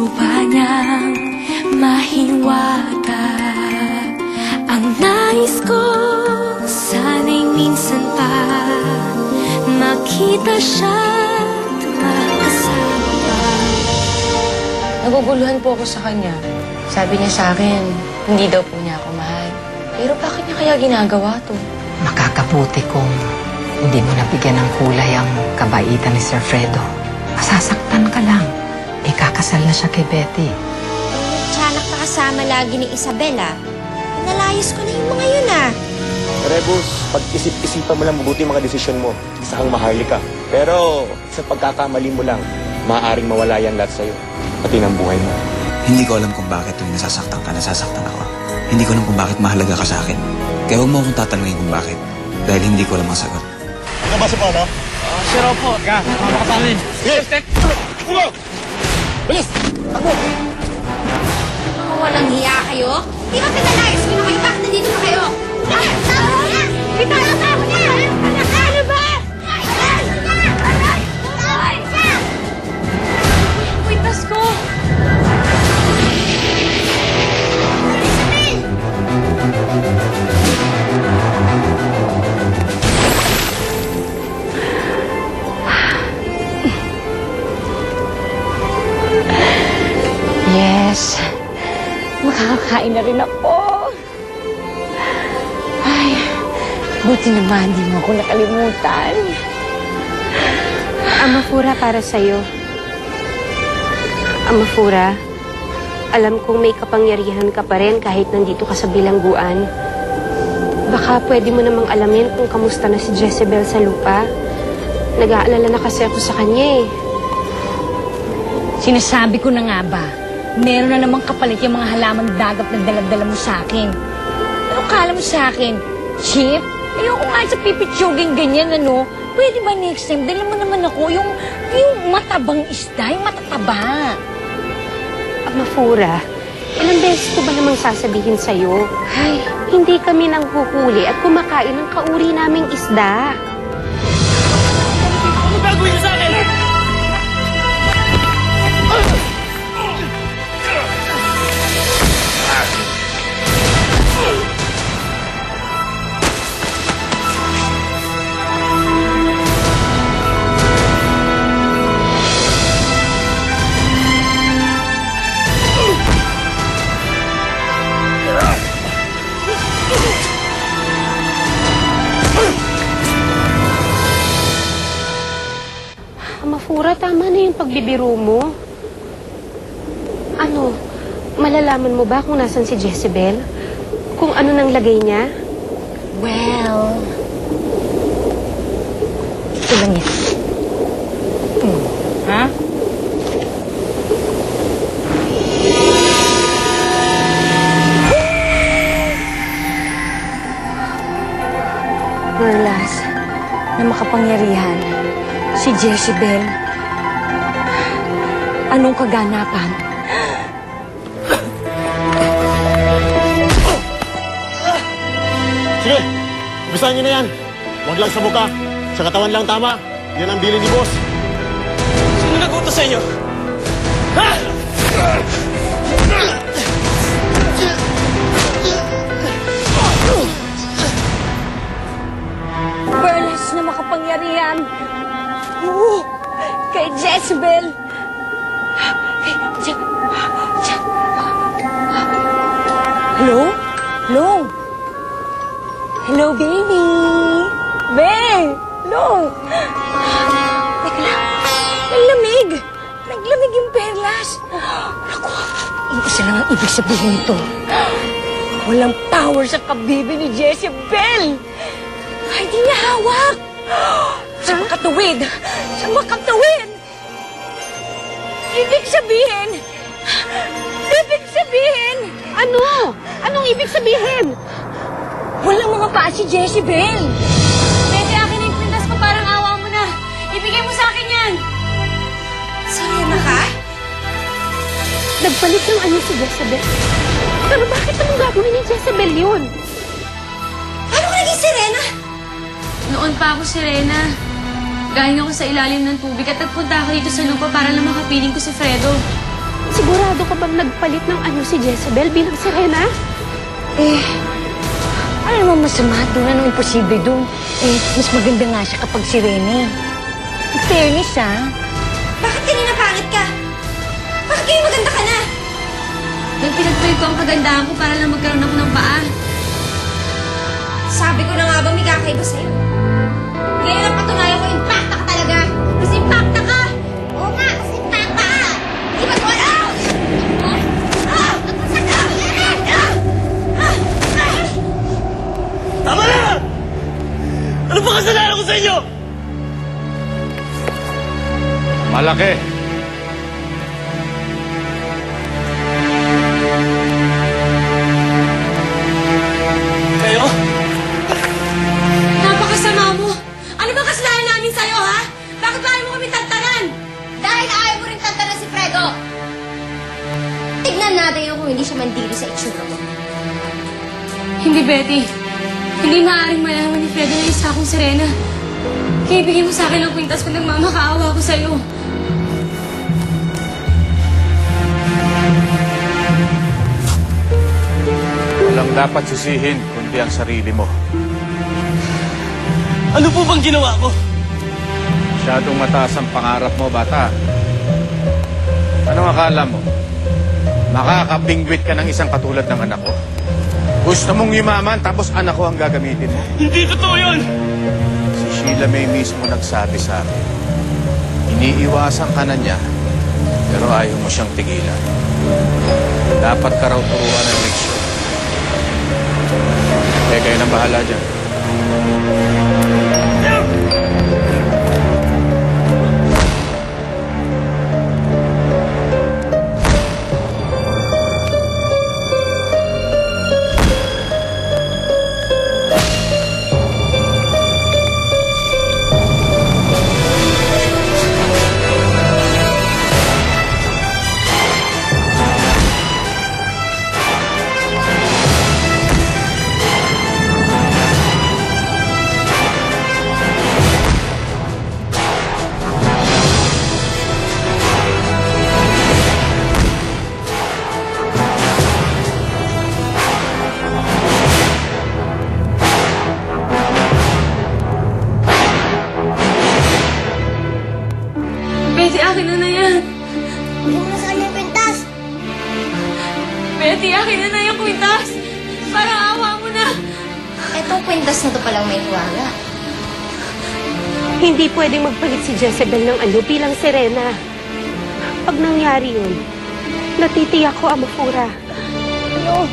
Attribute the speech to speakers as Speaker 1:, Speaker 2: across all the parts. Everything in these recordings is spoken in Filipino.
Speaker 1: Gusto ba niyang mahiwaga? Ang nais ko sana'y minsan pa makita siya't makasama.
Speaker 2: Naguguluhan po ako sa kanya. Sabi niya sa akin, hindi daw po niya ako mahal. Pero bakit niya kaya ginagawa to?
Speaker 3: Makakabuti kung hindi mo nabigyan ng kulay ang kabaitan ni Sir Fredo. Masasaktan ka lang. Ikakasal na siya kay Betty.
Speaker 4: Tiyanak na kasama lagi ni Isabela. Nalayas ko na yung mga yun
Speaker 5: Rebus, pag-isip-isipan mo lang mabuti yung mga desisyon mo. Isa kang maharlika. Pero sa pagkakamali mo lang, maaaring mawala yan lahat sa'yo. Pati ng buhay mo.
Speaker 6: Hindi ko alam kung bakit tuwing nasasaktan ka, nasasaktan ako. Hindi ko alam kung bakit mahalaga ka sa akin. Kaya huwag mo akong tatanungin kung bakit. Dahil hindi ko alam ang sagot.
Speaker 5: Ito ba si Paolo?
Speaker 7: Si Ropo. Ka, makakasalin.
Speaker 5: Yes! Ulo! Bilis! Takbo!
Speaker 4: Walang hiya kayo? Di ba pinalayas ko na kayo? Bakit nandito pa kayo? Bitaw sa akin! Ano ba?
Speaker 1: Witness ko!
Speaker 2: Yes. Makakakain na rin ako. Ay, buti naman, di mo ako nakalimutan.
Speaker 8: Amafura para sa'yo. Amafura, alam kong may kapangyarihan ka pa rin kahit nandito ka sa bilangguan. Baka pwede mo namang alamin kung kamusta na si Jezebel sa lupa. Nag-aalala na kasi ako sa kanya eh.
Speaker 9: Sinasabi ko na nga ba, meron na namang kapalit yung mga halaman dagap na daladala mo sa akin. Ano kala mo sa akin? Chip? Ayoko nga sa pipitsuging ganyan, ano? Pwede ba next time, dala mo naman ako yung matabang isda, yung matataba.
Speaker 8: Amafura, ilang beses ko ba namang sasabihin sa'yo? Ay, hindi kami nanghuhuli at kumakain ng kauri naming isda.
Speaker 7: Ano gagawin niyo sa akin?
Speaker 8: Amafura, tama na yung pagbibiro mo. Ano, malalaman mo ba kung nasan si Jezebel? Kung ano nang lagay niya?
Speaker 9: Well, ito lang yan. Ha? Perlas na makapangyarihan. Si Jezebel. Anong kaganapan?
Speaker 5: Sige! Umpisahan niyo na yan. Huwag lang sa mukha. Sa katawan lang tama. Yan ang bilin ni boss.
Speaker 7: Sino nag-utos sa inyo? Ha?
Speaker 9: Perlas na makapangyarihan. Kay Jezebel. Hello? Hello? Hello, baby? Babe! Hello? Teka lang. Naglamig. Naglamig yung perlas. Naku, isa lang ang ibig sabihin nito. Walang power sa kabibi ni Jezebel. Ay, di niya hawak. Sa makatuwid. Sa makatuwid. Ibig sabihin.
Speaker 8: Ano? Anong ibig sabihin?
Speaker 9: Walang mga paa si Jezebel. Pwede akin yung pintas ko, parang awa mo na. Ibigay mo sa akin yan.
Speaker 4: Serena ka?
Speaker 8: Nagpalit ng ano si Jezebel? Pero bakit anong gagawin ni Jezebel yun?
Speaker 4: Paano ka naging Serena?
Speaker 1: Noon pa ako, Serena. Galing ako sa ilalim ng tubig at nagpunta ako dito sa lupa para lang makapiling ko si Fredo.
Speaker 8: Sigurado ka bang nagpalit ng anyo si Jezebel bilang Serena?
Speaker 9: Ano naman masama doon? Anong imposible doon? Mas maganda nga siya kapag si Rene. In fairness,
Speaker 4: Bakit kanina pangit ka? Bakit kayo maganda ka na?
Speaker 1: Nang pinagpray ko ang kagandahan ko para lang magkaroon ako ng paa.
Speaker 4: Sabi ko na nga ba may kakaiba sa'yo? Ngayon ang patunayan ko, impacta ka talaga! Mas impacta ka! Oo nga, mas impacta ka! Di ba ko alam?
Speaker 7: Tama na! Ano ba kasalanan ko sa inyo?
Speaker 5: Malaki.
Speaker 7: Kayo?
Speaker 1: Napakasama mo! Ano ba kasalanan namin sa'yo, ha? Bakit ba ayaw mo kami tantanan?
Speaker 4: Dahil ayaw mo rin tantanan si Fredo! Tignan natin yung kung hindi siya mandiri sa itsura mo.
Speaker 1: Hindi, Betty. Hindi maaaring malaman ni Fredo na isa akong Serena. Kaya ibigay mo sa akin ang kwintas kung nagmamakaawa ako sa'yo.
Speaker 5: Walang dapat sisihin kundi ang sarili mo.
Speaker 7: Ano po bang ginawa ko?
Speaker 5: Masyadong mataas ang pangarap mo, bata. Anong akala mo? Makakabingwit ka ng isang katulad ng anak ko. Gusto mong yumaman tapos anak ko ang gagamitin mo.
Speaker 7: Hindi totoo yun!
Speaker 5: Si Sheila May mismo nagsabi sa akin. Iniiwasan ka na niya, pero ayaw mo siyang tigilan. Dapat ka raw turuan ng leksyon. Kaya kayo nang bahala dyan.
Speaker 1: Betty, akin na yan.
Speaker 4: Hindi mo na sa kanya yung pintas!
Speaker 1: Betty, akin na yung kwintas. Parang awa mo na.
Speaker 4: Etong kwintas na to palang may hiwaga.
Speaker 8: Hindi pwedeng magpalit si Jezebel ng anyo bilang Serena. Pag nangyari yun, natitiyak ko, Amafura.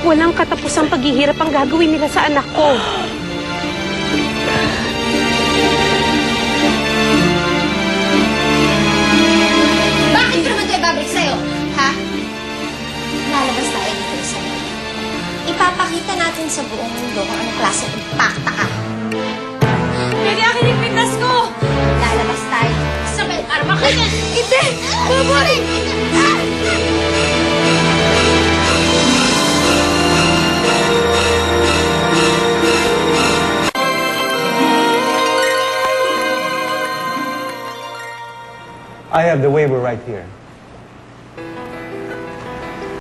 Speaker 8: Walang katapusang paghihirap ang gagawin nila sa anak ko.
Speaker 4: Bakit ko naman ito ibabalik sa'yo? Ha? Lalabas tayo dito sa'yo. Ipapakita natin sa buong mundo kung anong klase ng impacta ka.
Speaker 1: Betty, akin yung kwintas ko.
Speaker 4: Lalabas tayo sa bed para makita.
Speaker 1: Hindi! Baboy!
Speaker 10: I have the waiver right here.